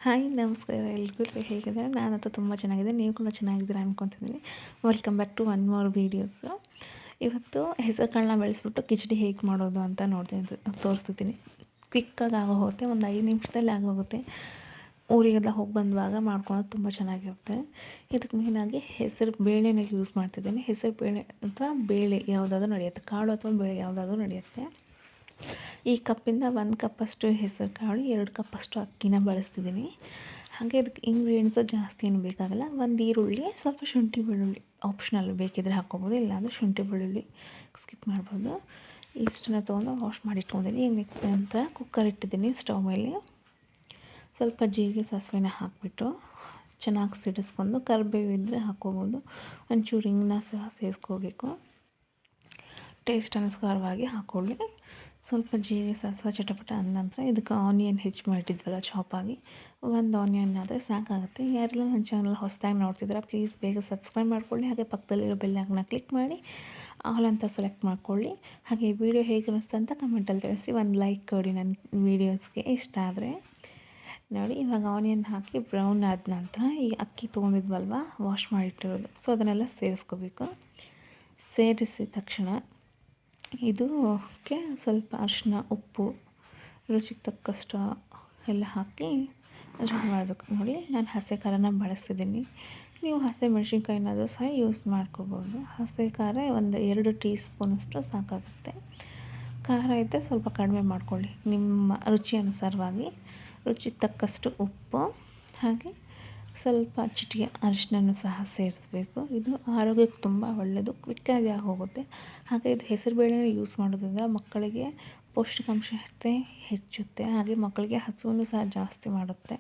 Hi ನಮಸ್ಕಾರ ಎಲ್ರಿಗೂ ಹೇಗಿದ್ದಾರೆ. ನಾನಂತೂ ತುಂಬ ಚೆನ್ನಾಗಿದೆ, ನೀವು ಕೂಡ ಚೆನ್ನಾಗಿದ್ದೀರಾ ಅಂದ್ಕೊತಿದ್ದೀನಿ. Welcome back to one more videos. ಇವತ್ತು ಹೆಸರು ಕಾಳನ್ನ ಬೆಳೆಸ್ಬಿಟ್ಟು ಕಿಚಡಿ ಹೇಗೆ ಮಾಡೋದು ಅಂತ ತೋರಿಸ್ತಿದ್ದೀನಿ. ಕ್ವಿಕ್ಕಾಗಿ ಆಗೋಗುತ್ತೆ, ಒಂದು 5 ನಿಮಿಷದಲ್ಲಿ ಆಗೋಗುತ್ತೆ. ಊರಿಗೆಲ್ಲ ಹೋಗಿ ಬಂದುವಾಗ ಮಾಡ್ಕೊಳೋದು ತುಂಬ ಚೆನ್ನಾಗಿರುತ್ತೆ. ಇದಕ್ಕೆ ಮೇಯ್ನಾಗಿ ಹೆಸರು ಬೇಳೆನ ಯೂಸ್ ಮಾಡ್ತಿದ್ದೀನಿ. ಹೆಸರು ಬೇಳೆ ಅಥವಾ ಬೇಳೆ ಯಾವುದಾದ್ರೂ ನಡೆಯುತ್ತೆ, ಕಾಳು ಅಥವಾ ಬೇಳೆ ಯಾವುದಾದ್ರೂ ನಡೆಯುತ್ತೆ. ಈ ಕಪ್ಪಿಂದ 1 ಕಪ್ಪಷ್ಟು ಹೆಸರು ಕಾಳು, 2 ಕಪ್ಪಷ್ಟು ಅಕ್ಕಿನ ಬಳಸ್ತಿದ್ದೀನಿ. ಹಾಗೆ ಇದಕ್ಕೆ ಇಂಗ್ರೀಡಿಯೆಂಟ್ಸು ಜಾಸ್ತಿ ಏನು ಬೇಕಾಗಲ್ಲ. 1 ಈರುಳ್ಳಿ, ಸ್ವಲ್ಪ ಶುಂಠಿ ಬೆಳ್ಳುಳ್ಳಿ ಆಪ್ಷನಲ್, ಬೇಕಿದ್ದರೆ ಹಾಕ್ಕೊಬೋದು, ಇಲ್ಲಾಂದರೆ ಶುಂಠಿ ಬೆಳ್ಳುಳ್ಳಿ ಸ್ಕಿಪ್ ಮಾಡ್ಬೋದು. ಇಷ್ಟನ್ನು ತೊಗೊಂಡು ವಾಶ್ ಮಾಡಿ ಇಟ್ಕೊಂಡಿದ್ದೀನಿ. ಈಗ ನಂತರ ಕುಕ್ಕರ್ ಇಟ್ಟಿದ್ದೀನಿ ಸ್ಟವ್ ಮೇಲೆ. ಸ್ವಲ್ಪ ಜೀರಿಗೆ ಸಾಸಿವೆನ ಹಾಕಿಬಿಟ್ಟು ಚೆನ್ನಾಗಿ ಸಿಡಿಸ್ಕೊಂಡು, ಕರಿಬೇವು ಇದ್ದರೆ ಹಾಕ್ಕೋಬೋದು, ಒಂಚೂರು ಹಿಂಗನ್ನ ಸಹ ಸೇರಿಸ್ಕೋಬೇಕು. ಟೇಸ್ಟ್ ಅನುಸಾರವಾಗಿ ಹಾಕ್ಕೊಳ್ಳಿ. ಸ್ವಲ್ಪ ಜೀರಿಗೆ ಸಾಸಿವೆ ಚಟಪಟ ಅಂದ ನಂತರ ಇದಕ್ಕೆ ಆನಿಯನ್ ಹೆಚ್ಚು ಮಾಡಿದ್ವಲ್ಲ ಚಾಪಾಗಿ, 1 ಆನಿಯನ್ ಆದರೆ ಸಾಕಾಗುತ್ತೆ. ಯಾರೆಲ್ಲ ನನ್ನ ಚಾನಲ್ ಹೊಸದಾಗಿ ನೋಡ್ತಿದ್ದೀರಾ ಪ್ಲೀಸ್ ಬೇಗ ಸಬ್ಸ್ಕ್ರೈಬ್ ಮಾಡ್ಕೊಳ್ಳಿ. ಹಾಗೆ ಪಕ್ಕದಲ್ಲಿರೋ ಬೆಲ್ಲೈಕನ್ನ ಕ್ಲಿಕ್ ಮಾಡಿ ಆಲ್ ಅಂತ ಸೆಲೆಕ್ಟ್ ಮಾಡ್ಕೊಳ್ಳಿ. ಹಾಗೆ ವಿಡಿಯೋ ಹೇಗೆ ಅನಿಸ್ತು ಅಂತ ಕಮೆಂಟಲ್ಲಿ ತಿಳಿಸಿ. 1 ಲೈಕ್ ಕೊಡಿ ನನ್ನ ವೀಡಿಯೋಸ್ಗೆ ಇಷ್ಟ ಆದರೆ. ನೋಡಿ, ಇವಾಗ ಆನಿಯನ್ ಹಾಕಿ ಬ್ರೌನ್ ಆದ ನಂತರ ಈ ಅಕ್ಕಿ ತೊಗೊಂಡಿದ್ವಲ್ವ ವಾಶ್ ಮಾಡಿಟ್ಟಿರೋದು, ಸೊ ಅದನ್ನೆಲ್ಲ ಸೇರಿಸ್ಕೋಬೇಕು. ಸೇರಿಸಿದ ತಕ್ಷಣ ಇದಕ್ಕೆ ಸ್ವಲ್ಪ ಅರಿಶಿನ, ಉಪ್ಪು, ರುಚಿಗೆ ತಕ್ಕಷ್ಟು ಎಲ್ಲ ಹಾಕಿ ರೆಡಿ ಮಾಡಬೇಕು. ನೋಡಿ, ನಾನು ಹಸಿ ಖಾರನ ಬಳಸ್ತಿದ್ದೀನಿ. ನೀವು ಹಸಿ ಮೆಣಸಿನ್ಕಾಯಿನಾದರೂ ಸಹ ಯೂಸ್ ಮಾಡ್ಕೋಬೋದು. ಹಸಿ ಖಾರ ಒಂದು 2 ಟೀ ಸ್ಪೂನಷ್ಟು ಸಾಕಾಗುತ್ತೆ. ಖಾರ ಇದ್ದರೆ ಸ್ವಲ್ಪ ಕಡಿಮೆ ಮಾಡ್ಕೊಳ್ಳಿ, ನಿಮ್ಮ ರುಚಿ ಅನುಸಾರವಾಗಿ. ರುಚಿಗೆ ತಕ್ಕಷ್ಟು ಉಪ್ಪು, ಹಾಗೆ ಸ್ವಲ್ಪ ಚಿಟಿಕೆ ಅರಿಶಿನನೂ ಸಹ ಸೇರಿಸಬೇಕು. ಇದು ಆರೋಗ್ಯಕ್ಕೆ ತುಂಬ ಒಳ್ಳೆಯದು, ಕ್ವಿಕ್ಕಾಗಿ ಆಗೋಗುತ್ತೆ. ಹಾಗೆ ಇದು ಹೆಸರುಬೇಳೆನ ಯೂಸ್ ಮಾಡೋದ್ರಿಂದ ಮಕ್ಕಳಿಗೆ ಪೌಷ್ಟಿಕಾಂಶತೆ ಹೆಚ್ಚುತ್ತೆ. ಹಾಗೆ ಮಕ್ಕಳಿಗೆ ಹಸುವನ್ನು ಸಹ ಜಾಸ್ತಿ ಮಾಡುತ್ತೆ.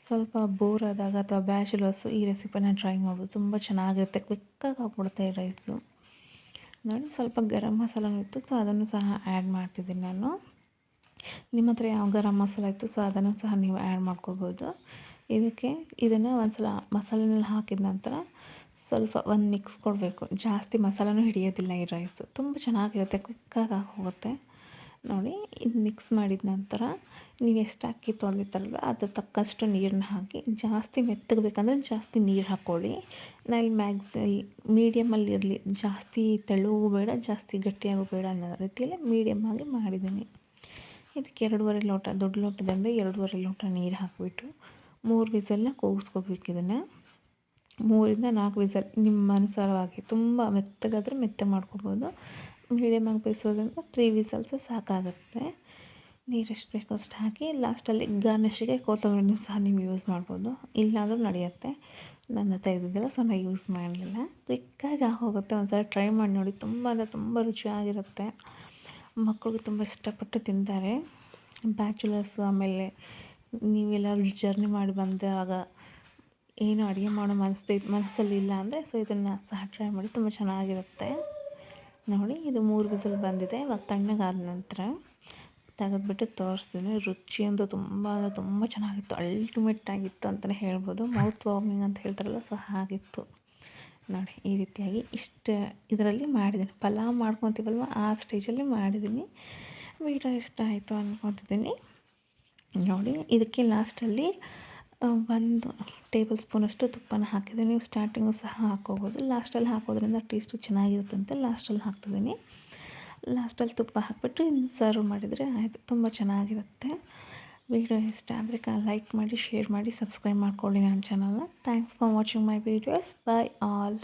ಸ್ವಲ್ಪ ಬೋರ್ ಆದಾಗ ಅಥವಾ ಬ್ಯಾಚುಲರ್ಸು ಈ ರೆಸಿಪಿನ ಟ್ರೈ ಮಾಡ್ಬೋದು, ತುಂಬ ಚೆನ್ನಾಗಿರುತ್ತೆ. ಕ್ವಿಕ್ಕಾಗಿ ಆಗ್ಬಿಡುತ್ತೆ ಈ ರೈಸು. ನೋಡಿ, ಸ್ವಲ್ಪ ಗರಂ ಮಸಾಲನೂ ಇತ್ತು, ಸೊ ಅದನ್ನು ಸಹ ಆ್ಯಡ್ ಮಾಡ್ತಿದ್ದೀನಿ ನಾನು. ನಿಮ್ಮ ಹತ್ರ ಯಾವ ಗರಂ ಮಸಾಲ ಇತ್ತು ಸೊ ಅದನ್ನು ಸಹ ನೀವು ಆ್ಯಡ್ ಮಾಡ್ಕೋಬೋದು. ಇದನ್ನು ಒಂದು ಸಲ ಮಸಾಲೆನೆಲ್ಲ ಹಾಕಿದ ನಂತರ ಸ್ವಲ್ಪ ಒಂದು ಮಿಕ್ಸ್ ಕೊಡಬೇಕು. ಜಾಸ್ತಿ ಮಸಾಲನೂ ಹಿಡಿಯೋದಿಲ್ಲ ಈ ರೈಸು, ತುಂಬ ಚೆನ್ನಾಗಿರುತ್ತೆ, ಕ್ವಿಕ್ಕಾಗಿ ಹೋಗುತ್ತೆ. ನೋಡಿ, ಇದು ಮಿಕ್ಸ್ ಮಾಡಿದ ನಂತರ ನೀವು ಎಷ್ಟು ಅಕ್ಕಿ ತೊಗೊಂಡಿರ್ತಾರಲ್ವ ಅದ್ರ ತಕ್ಕಷ್ಟು ನೀರನ್ನ ಹಾಕಿ, ಜಾಸ್ತಿ ಮೆತ್ತಗೆ ಬೇಕಂದರೆ ಜಾಸ್ತಿ ನೀರು ಹಾಕ್ಕೊಳ್ಳಿ. ನಾನು ಇಲ್ಲಿ ಮೀಡಿಯಮಲ್ಲಿ ಇರಲಿ, ಜಾಸ್ತಿ ತೆಳುವೂ ಬೇಡ ಜಾಸ್ತಿ ಗಟ್ಟಿಯಾಗೂ ಬೇಡ ಅನ್ನೋ ರೀತಿಯಲ್ಲಿ ಮೀಡಿಯಮ್ಮಾಗಿ ಮಾಡಿದ್ದೀನಿ. ಇದಕ್ಕೆ 2.5 ಲೋಟ, ದೊಡ್ಡ ಲೋಟದಿಂದ 2.5 ಲೋಟ ನೀರು ಹಾಕಿಬಿಟ್ಟು 3 ವಿಸಲ್ನ ಕೂಗಿಸ್ಕೋಬೇಕು. ಇದನ್ನು 3ರಿಂದ 4 ವಿಸಲ್ ನಿಮ್ಮ ಅನುಸಾರವಾಗಿ. ತುಂಬ ಮೆತ್ತಗಾದರೆ ಮೆತ್ತಗೆ ಮಾಡ್ಕೋಬೋದು, ಮೀಡಿಯಮಾಗಿ ಬೇಯಿಸೋದ್ರಿಂದ 3 ವಿಸಲ್ಸು ಸಾಕಾಗುತ್ತೆ. ನೀರು ಎಷ್ಟು ಬೇಕೋ ಅಷ್ಟು ಹಾಕಿ ಲಾಸ್ಟಲ್ಲಿ ಗಾರ್ನಿಷಿಗೆ ಕೊತ್ತಂಬರಿನೂ ಸಹ ನೀವು ಯೂಸ್ ಮಾಡ್ಬೋದು, ಇಲ್ಲಾಂದ್ರೂ ನಡೆಯುತ್ತೆ. ನನ್ನ ಹತ್ರ ಇದ್ದಿದ್ದಿಲ್ಲ ಸೊ ನಾನು ಯೂಸ್ ಮಾಡಲಿಲ್ಲ. ಕ್ವಿಕ್ಕಾಗಿ ಹೋಗುತ್ತೆ, ಒಂದು ಸಲ ಟ್ರೈ ಮಾಡಿ ನೋಡಿ, ತುಂಬ ಅಂದರೆ ತುಂಬ ರುಚಿಯಾಗಿರುತ್ತೆ. ಮಕ್ಕಳಿಗೆ ತುಂಬ ಇಷ್ಟಪಟ್ಟು ತಿಂತಾರೆ. ಬ್ಯಾಚುಲರ್ಸು, ಆಮೇಲೆ ನೀವೆಲ್ಲರೂ ಜರ್ನಿ ಮಾಡಿ ಬಂದಾಗ ಏನು ಅಡುಗೆ ಮಾಡೋ ಮನಸ್ಸಲ್ಲಿ ಇಲ್ಲ ಅಂದರೆ ಸೊ ಇದನ್ನು ಸಹ ಟ್ರೈ ಮಾಡಿ, ತುಂಬ ಚೆನ್ನಾಗಿರುತ್ತೆ. ನೋಡಿ, ಇದು 3 ವಿಸಲ್ ಬಂದಿದೆ. ಇವಾಗ ತಣ್ಣಗಾದ ನಂತರ ತೆಗೆದ್ಬಿಟ್ಟು ತೋರಿಸ್ತೀನಿ. ರುಚಿ ಅಂತೂ ತುಂಬ ಅಂದರೆ ತುಂಬ ಚೆನ್ನಾಗಿತ್ತು, ಅಲ್ಟಿಮೇಟ್ ಆಗಿತ್ತು ಅಂತಲೇ ಹೇಳ್ಬೋದು. ಮೌತ್ ವಾರ್ಮಿಂಗ್ ಅಂತ ಹೇಳ್ತಾರಲ್ಲ, ಸೊ ಹಾಗಿತ್ತು. ನೋಡಿ, ಈ ರೀತಿಯಾಗಿ ಇದರಲ್ಲಿ ಮಾಡಿದ್ದೀನಿ. ಪಲಾವ್ ಮಾಡ್ಕೊತೀವಲ್ವ ಆ ಸ್ಟೇಜಲ್ಲಿ ಮಾಡಿದ್ದೀನಿ. ವಿಡಿಯೋ ಇಷ್ಟ ಆಯಿತು ಅಂದ್ಕೊತಿದ್ದೀನಿ. ನೋಡಿ, ಇದಕ್ಕೆ ಲಾಸ್ಟಲ್ಲಿ 1 ಟೇಬಲ್ ಸ್ಪೂನಷ್ಟು ತುಪ್ಪನ ಹಾಕಿದ್ದೀನಿ. ನೀವು ಸ್ಟಾರ್ಟಿಂಗು ಸಹ ಹಾಕ್ಕೋಬೋದು, ಲಾಸ್ಟಲ್ಲಿ ಹಾಕೋದ್ರಿಂದ ಟೇಸ್ಟು ಚೆನ್ನಾಗಿರುತ್ತೆ ಅಂತ ಲಾಸ್ಟಲ್ಲಿ ಹಾಕ್ತಿದ್ದೀನಿ. ಲಾಸ್ಟಲ್ಲಿ ತುಪ್ಪ ಹಾಕಿಬಿಟ್ಟು ಇನ್ನು ಸರ್ವ್ ಮಾಡಿದರೆ ಆಯಿತು, ತುಂಬ ಚೆನ್ನಾಗಿರುತ್ತೆ. ವಿಡಿಯೋ ಇಷ್ಟ ಆದರೆ ಲೈಕ್ ಮಾಡಿ, ಶೇರ್ ಮಾಡಿ, ಸಬ್ಸ್ಕ್ರೈಬ್ ಮಾಡ್ಕೊಳ್ಳಿ ನನ್ನ ಚಾನಲ್ನ. Thanks for watching my videos. By all.